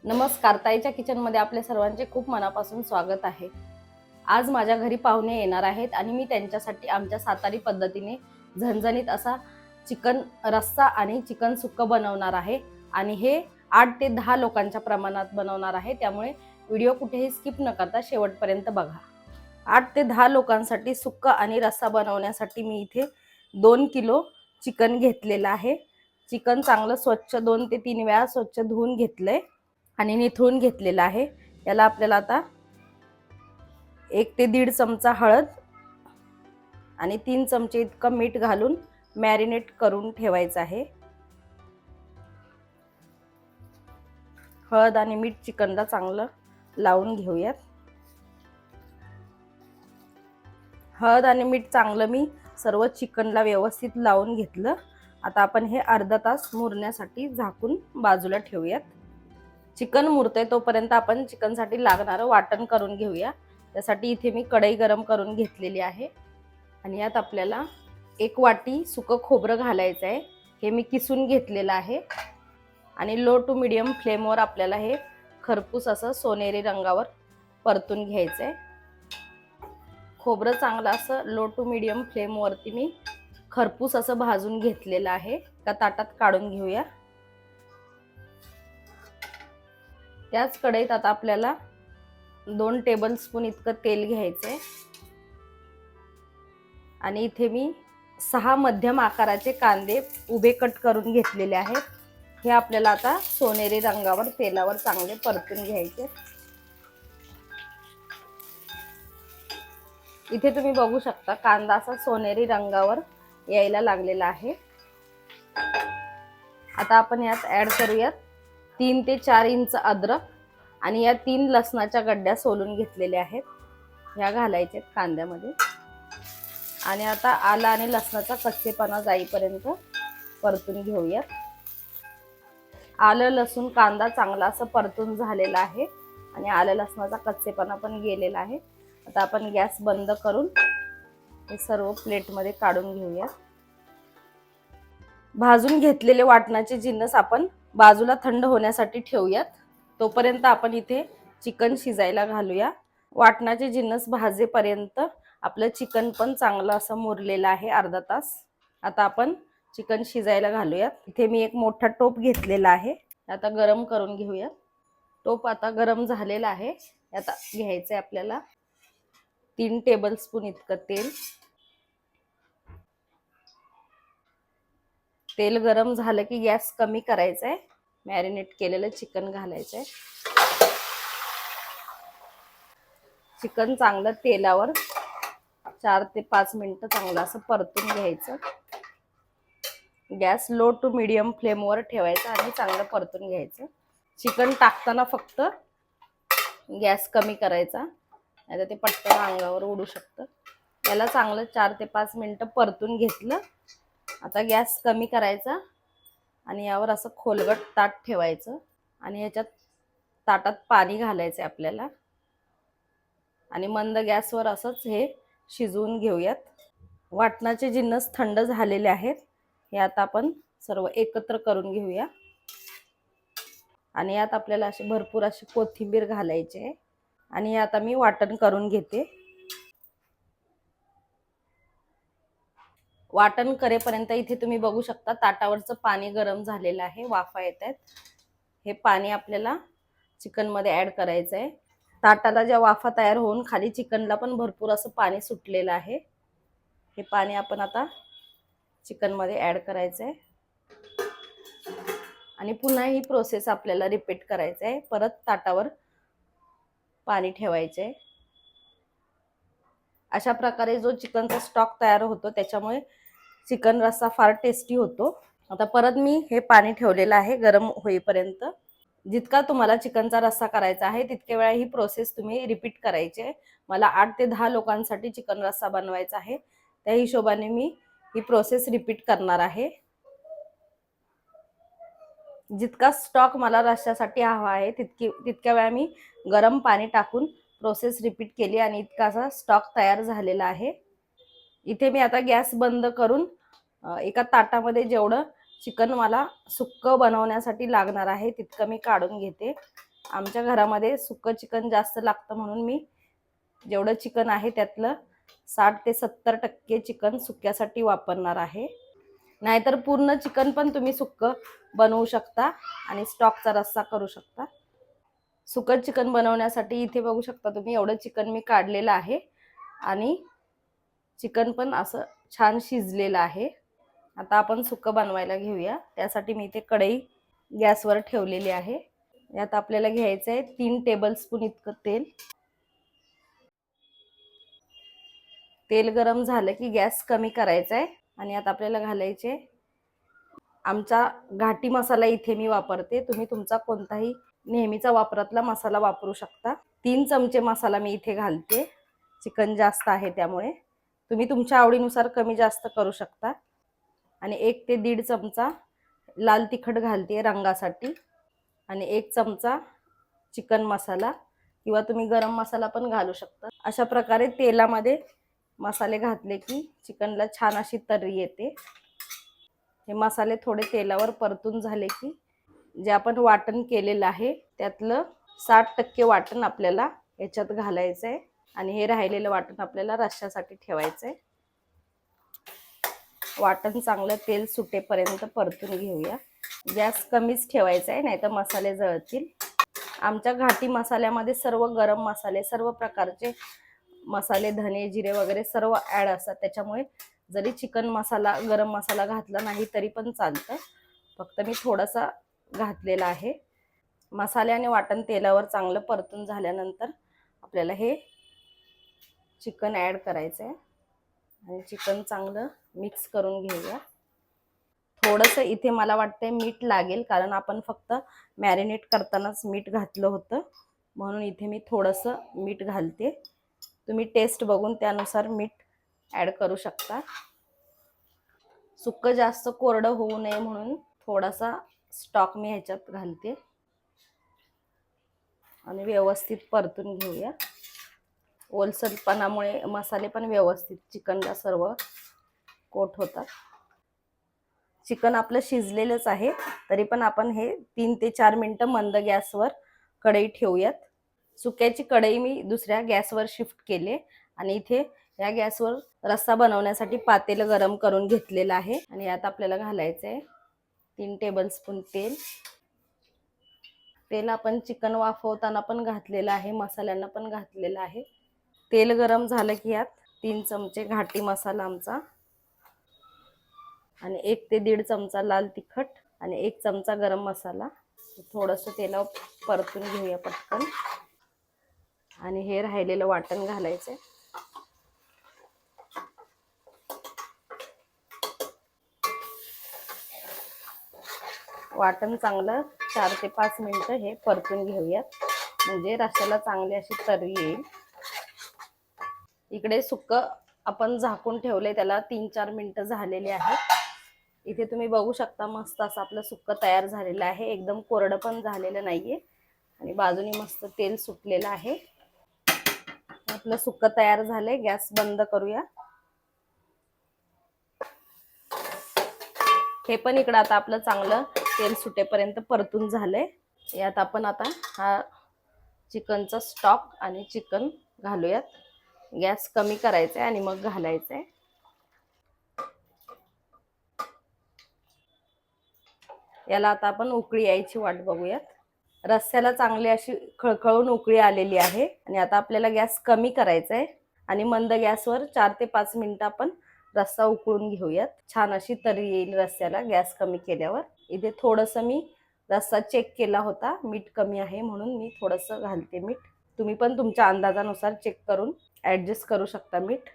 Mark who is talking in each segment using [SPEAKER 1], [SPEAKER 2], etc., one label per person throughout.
[SPEAKER 1] नमस्कार, ताईच्या किचनमध्ये आपल्या सर्वांचे खूप मनापासून स्वागत आहे। आज माझ्या घरी पाहुणे येणार आहेत आणि मी त्यांच्यासाठी आमच्या सातारी पद्धतीने झणझणीत असा चिकन रस्सा आणि चिकन सुक्कं बनवणार आहे आणि हे 8 ते 10 लोकांच्या प्रमाणात बनवणार आहे, त्यामुळे व्हिडिओ कुठेही स्किप न करता शेवटपर्यंत बघा। 8 ते 10 लोकांसाठी सुक्कं आणि रस्सा बनवण्यासाठी मी इथे 2 किलो चिकन घेतलेलं आहे। चिकन चांगलं स्वच्छ 2 ते 3 वेळा स्वच्छ धुवून घेतलंय आणि निथळून घेतलेला आहे। याला आपल्याला आता 1 ते 1.5 चमचा हळद आणि 3 चमचे इतकं मीठ घालून मॅरिनेट करून ठेवायचं आहे। हळद आणि मीठ चिकनला चांगलं लावून घेऊयात। हळद आणि मीठ चांगलं मी सर्व चिकनला व्यवस्थित लावून घेतलं। आता आपण हे अर्धा तास मुरण्यासाठी झाकून बाजूला ठेवूयात। चिकन मुरते तोपर्यंत आपण चिकनसाठी लागणारं वाटण करून घेऊया। त्यासाठी इथे मी कढई गरम करून घेतलेली आहे आणि यात आपल्याला 1 वाटी सुकं खोबरं घालायचं आहे। हे मी किसून घेतलेलं आहे आणि लो टू मीडियम फ्लेमवर आपल्याला हे खरपूस असं सोनेरी रंगावर परतून घ्यायचं आहे। खोबरं चांगलं असं लो टू मीडियम फ्लेमवरती मी खरपूस असं भाजून घेतलेलं आहे। एका ताटात काढून घेऊया। त्याच कढईत आता आपल्याला 2 टेबलस्पून इतकं तेल घ्यायचंय आणि इथे मी 6 मध्यम आकाराचे कांदे उभे कट करून घेतलेले आहेत। हे आपल्याला आता सोनेरी रंगावर तेलावर चांगले परतून घ्यायचे। इथे तुम्ही बघू शकता कांदा असा सोनेरी रंगावर यायला लागलेला आहे। आता आपण यात ऍड करूयात 3 ते 4 इंच अद्रक आणि या 3 लसणाच्या गड्ड्या सोलून घेतलेल्या आहेत, ह्या घालायचे कांद्यामध्ये। आणि आता आला आणि लसणाचा कच्चेपणा जाईपर्यंत परतून घेऊयात। आलं लसूण कांदा चांगला असं परतून झालेला आहे आणि आलं लसणाचा कच्चेपणा पण गेलेला आहे। आता आपण गॅस बंद करून हे सर्व प्लेटमध्ये काढून घेऊयात। भाजून घेतलेले वाटणाचे जिन्नस आपण बाजूला थंड होण्यासाठी ठेवूयात। तोपर्यंत आपण इथे चिकन शिजायला घालूया। वाटणाचे जिन्नस भाजेपर्यंत आपलं चिकन पण चांगलं असं मुरलेलं आहे अर्धा तास। आता आपण चिकन शिजायला घालूयात। इथे मी एक मोठा टोप घेतलेला आहे, आता गरम करून घेऊया। टोप आता गरम झालेला आहे। आता घ्यायचंय आपल्याला 3 टेबलस्पून इतकं तेल। तेल गरम झालं की गॅस कमी करायचा आहे। मॅरिनेट केलेलं चिकन घालायचंय। चिकन चांगलं तेलावर 4 ते 5 मिनिटं चांगलं असं परतून घ्यायचं। गॅस लो टू मीडियम फ्लेमवर ठेवायचा आणि चांगलं परतून घ्यायचं। चिकन टाकताना फक्त गॅस कमी करायचा, नाहीतर ते पटकन अंगावर उडू शकतं। याला चांगलं 4 ते 5 मिनिटं परतून घेतलं। आता गॅस कमी करायचा आणि यावर असं खोलगट ताट ठेवायचं आणि याच्यात ताटात पाणी घालायचं आपल्याला आणि मंद गॅसवर असंच हे शिजवून घेऊयात। वाटणाचे जिन्नस थंड झालेले आहेत, हे आता आपण सर्व एकत्र करून घेऊया आणि यात आपल्याला अशी भरपूर अशी कोथिंबीर घालायची आहे आणि आता मी वाटण करून घेते। वाटण करेपर्यंत इथे तुम्ही बघू शकता ताटावरचं पाणी गरम झालेलं आहे, वाफा येत आहेत। हे पाणी आपल्याला चिकन मध्ये ऍड करायचं आहे। ताटाला ज्या वाफा तयार होऊन खाली चिकनला पण भरपूर असं पाणी सुटलेलं आहे। हे पाणी आपण आता चिकन मध्ये ऍड करायचं आहे आणि पुन्हा ही प्रोसेस आपल्याला रिपीट करायचं आहे। परत ताटावर पाणी ठेवायचं आहे। अशा प्रकारे जो चिकनचा स्टॉक तयार होतो त्याच्यामुळे चिकन रस्सा फार टेस्टी होतो। आता परत मी हे पाणी ठेवलेलं आहे गरम होईपर्यंत। जितका तुम्हाला चिकनचा रस्सा करायचा आहे तितके वेळा ही प्रोसेस तुम्ही रिपीट करायची आहे। मला 8 ते 10 लोकांसाठी चिकन रस्सा बनवायचा आहे, त्या हिशोबाने मी ही प्रोसेस रिपीट करणार आहे। जितका स्टॉक मला रस्स्यासाठी हवा आहे तितक्या वेळा मी गरम पाणी टाकून प्रोसेस रिपीट केली आणि इतकासा स्टॉक तयार झालेला आहे। इथे मी आता गॅस बंद करून एका ताटामध्ये जेवढं चिकन मला सुक्कं बनवण्यासाठी लागणार आहे तितकं मी काढून घेते आमच्या घरामध्ये सुकं चिकन जास्त लागतं म्हणून मी जेवढं चिकन आहे त्यातलं 60 ते 70% चिकन सुक्यासाठी वापरणार आहे. नाहीतर पूर्ण चिकन पण तुम्ही सुक्कं बनवू शकता आणि स्टॉकचा रस्सा करू शकता. सुकं चिकन बनवण्यासाठी इथे बघू शकता तुम्ही एवढं चिकन मी काढलेलं आहे आणि चिकन पण असं छान शिजलेलं आहे. आता आपण सुकं बनवायला घेऊया. त्यासाठी मी इथे कढई गॅसवर ठेवलेली आहे. यात आपल्याला घ्यायचं आहे 3 टेबलस्पून इतकं तेल. तेल गरम झालं की गॅस कमी करायचा आहे आणि यात आपल्याला घालायचे आमचा घाटी मसाला इथे मी वापरते. तुम्ही तुमचा कोणताही नेहमीचा वापरातला मसाला वापरू शकता. 3 चमचे मसाला मी इथे घालते. चिकन जास्त आहे त्यामुळे तुम्ही तुमच्या आवडीनुसार कमी जास्त करू शकता. आणि 1 ते 1.5 चमचा लाल तिखट घालते रंगासाठी आणि 1 चमचा चिकन मसाला किंवा तुम्ही गरम मसाला पण घालू शकता. अशा प्रकारे तेलामध्ये मसाले घातले की चिकनला छान अशी तर्री येते. हे मसाले थोडे तेलावर परतून झाले की जे आपण वाटण केलेलं आहे त्यातलं 60% वाटण आपल्याला याच्यात घालायचं आहे आणि हे राहिलेलं वाटण आपल्याला रश्श्यासाठी ठेवायचं आहे. वाटण चांगलं तेल सुटेपर्यंत परतून घेऊया. गॅस कमीच ठेवायचा आहे नाहीतर मसाले जळतील. आमच्या घाटी मसाल्यामध्ये सर्व गरम मसाले, सर्व प्रकारचे मसाले, धने, जिरे वगैरे सर्व ॲड असतात. त्याच्यामुळे जरी चिकन मसाला, गरम मसाला घातला नाही तरी पण चालतं. फक्त मी थोडासा घातलेला आहे. मसाले आणि वाटण तेलावर चांगलं परतून झाल्यानंतर आपल्याला हे चिकन ॲड करायचं आहे आणि चिकन चांगलं मिक्स करून घेऊया. थोडंसं इथे मला वाटतंय मीठ लागेल कारण आपण फक्त मॅरिनेट करतानाच मीठ घातलं होतं म्हणून इथे मी थोडंसं मीठ घालते. तुम्ही टेस्ट बघून त्यानुसार मीठ ॲड करू शकता. सुक्कं जास्त कोरडं होऊ नये म्हणून थोडासा स्टॉक मी ह्याच्यात घालते आणि व्यवस्थित परतून घेऊया. ओलसरपणामुळे मसाले पण व्यवस्थित चिकनला सर्व कोट होतात. चिकन आपलं शिजलेलंच आहे तरी पण आपण हे 3 ते 4 मिनिटं मंद गॅसवर कढई ठेवूयात. सुक्याची कढई मी दुसऱ्या गॅसवर शिफ्ट केले आणि इथे या गॅसवर रस्सा बनवण्यासाठी पातेलं गरम करून घेतलेलं आहे आणि यात आपल्याला घालायचं आहे 3 टेबलस्पून तेल. तेल आपण चिकन वाफवताना पण घातलेलं आहे, मसाल्यांना पण घातलेलं आहे. तेल गरम झालं की यात 3 चमचे घाटी मसाला आमचा आणि 1 ते 1.5 चमचा लाल तिखट आणि 1 चमचा गरम मसाला. थोडंसं तेलावर परतून घेऊया पटकन आणि हे राहिलेलं वाटण घालायचं. वाटण चांगलं 4 ते 5 मिनिटं हे परतून घेऊयात म्हणजे रश्श्याला चांगली अशी तर्री येईल. इकडे सुक्कं आपण झाकून ठेवले, त्याला 3-4 मिनिटं झालेली आहेत. इथे तुम्ही बघू शकता मस्त असं आपलं सुक्कं तयार झालेलं आहे. एकदम कोरडं पण झालेलं नाहीये आणि बाजूनी मस्त तेल सुटलेलं आहे. आपलं सुक्कं तयार झालंय. गॅस बंद करूया. हे पण इकडं आता आपलं चांगलं तेल सुटेपर्यंत परतून झालंय. यात आपण आता हा चिकनचा स्टॉक आणि चिकन घालूयात. गॅस कमी करायचा आहे आणि मग घालायचं आहे. याला आता आपण उकळी यायची वाट बघूयात. रस्स्याला चांगली अशी खळखळून उकळी आलेली आहे आणि आता आपल्याला गॅस कमी करायचा आहे आणि मंद गॅसवर 4 ते 5 मिनिटं आपण रस्सा उकळून घेऊयात. छान अशी तर्री येईल रस्स्याला गॅस कमी केल्यावर. इथे थोडंसं मी रस्सा चेक केला होता, मीठ कमी आहे म्हणून मी थोडंसं घालते मीठ. तुम्ही पण तुमच्या अंदाजानुसार चेक करून ॲडजस्ट करू शकता मीठ.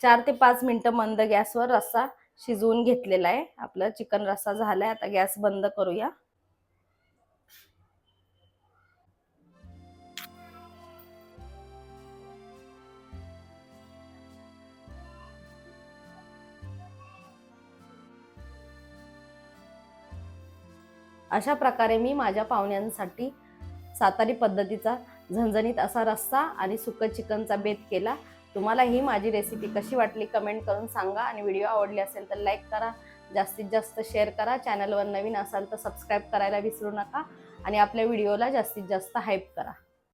[SPEAKER 1] 4 ते 5 मिनिटं मंद गॅसवर रस्सा शिजवून घेतलेला आहे. आपला चिकन रस्सा झालाय. आता गॅस बंद करूया. अशा प्रकारे मी माझ्या पाहुण्यांसाठी सातारी पद्धतीचा झणझणीत असा रस्सा आणि सुकं चिकनचा बेत केला. तुम्हाला ही माझी रेसिपी कशी वाटली कमेंट करून सांगा आणि व्हिडिओ आवडली असेल तर लाईक करा, जास्तीत जास्त शेअर करा. चॅनलवर नवीन असाल तर सबस्क्राईब करायला विसरू नका आणि आपल्या व्हिडिओला जास्तीत जास्त हाईप करा.